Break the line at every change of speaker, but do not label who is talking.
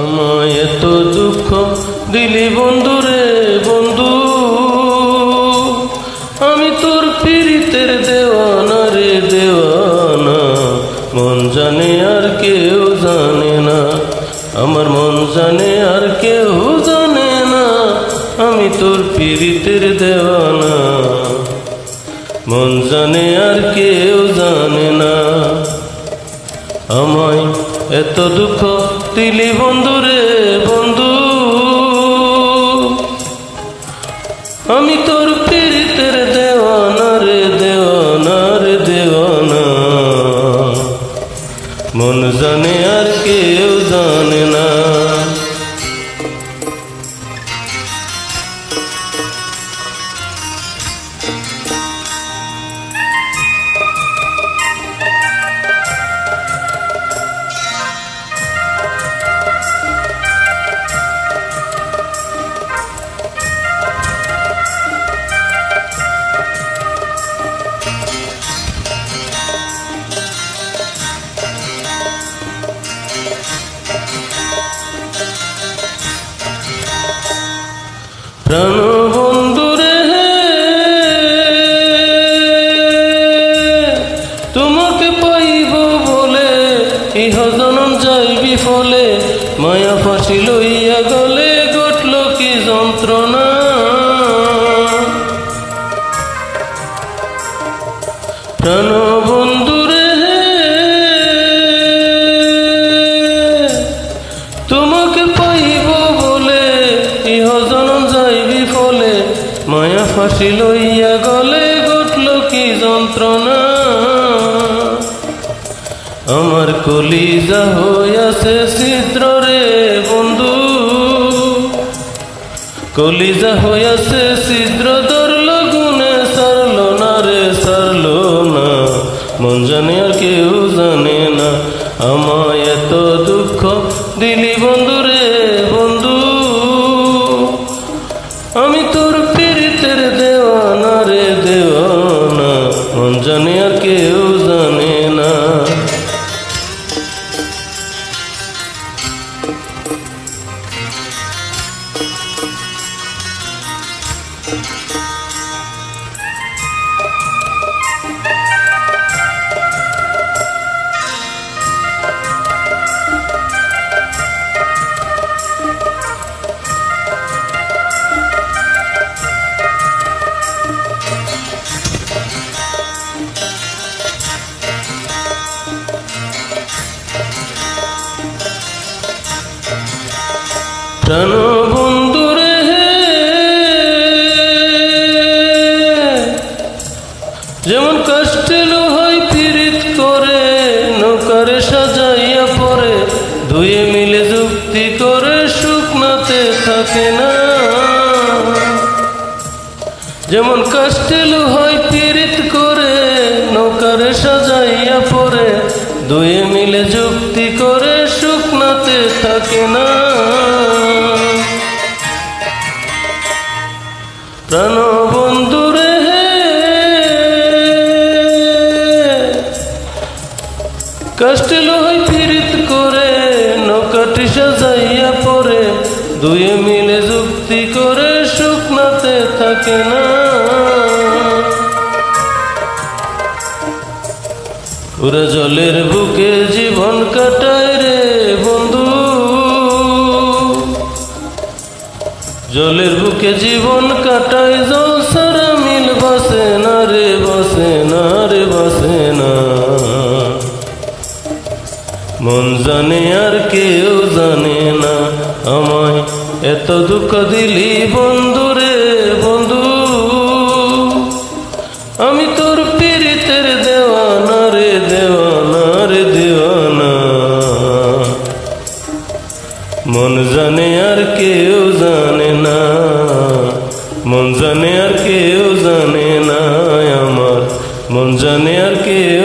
আমায় এত দুঃখ দিলি বন্ধু রে বন্ধু, আমি তোর পীড়িতের দেওয়ানা রে দেওয়ানা। মন জানে আর কেউ জানে না, আমার মন জানে আর কেউ জানে না, আমি তোর পীড়িতের দেওয়ানা। মন জানে আর কেউ জানে না। আমায় এত দুঃখ দিলি বন্ধু রে বন্ধু, আমি তোর পীড়িতের দেওয়ানা রে দেওয়ানা রে দেওয়ানা। মন জানে আর কেউ জানে না। প্রাণ বন্ধুরে তোমাকে পাইব বলে ইহ জনম যাই বিফলে, মায়া ফাঁসি লইয়া গলে ঘটল কি যন্ত্রণা। প্রাণ বন্ধুরে তোমাকে পাইব বলে ইহ জনম যাই বিফলে, মায়া ফাঁসি লইয়া গলে ঘটল কি যন্ত্রণা। আমার কলিজা হইয়াছে ছিদ্র রে বন্ধু, কলিজা হইয়াছে ছিদ্র, ধরল গুনে সারল না রে সারল না। মন জানে আর কেউ জানে না। আমায় এত দুঃখ দিলি বন্ধু রে বন্ধু, আমি তোর পীড়িতের দেওয়ানা রে দেওয়ানা। মন জানে আর কেউ জানে না। প্রাণ বন্ধুরে যেমন কষ্টে লোহাই পীড়িত করে, নৌকারে সাজাইয়া পরে দুয়ে মিলে যুক্তি করে শুকনাতে থাকে না। যেমন কষ্টে লোহাই পীড়িত করে, নৌকারে সাজাইয়া পরে দুয়ে মিলে যুক্তি করে শুকনাতে থাকে না। প্রাণ বন্ধুরে কষ্টে লোহাই পীড়িত করে, নৌকাটি সাজাইয়া পরে দুয়ে মিলে যুক্তি করে শুকনাতে থাকে না। ওরা জলের বুকে জীবন কাটায় রে বন্ধু, জলের বুকে জীবন কাটায়, জল সারা মিল বাসে না রে বাসে না রে বাসে না। মন জানে আর কেউ জানে না। আমায় এত দুঃখ দিলি বন্ধু রে বন্ধু, আমি তোর পীড়িতের দেওয়ানা রে দেওয়ানা রে দেওয়ানা। মন জানে আর কেউ জানে না, মন জানে আর কেউ জানে না। আমার মন জানে আর কেউ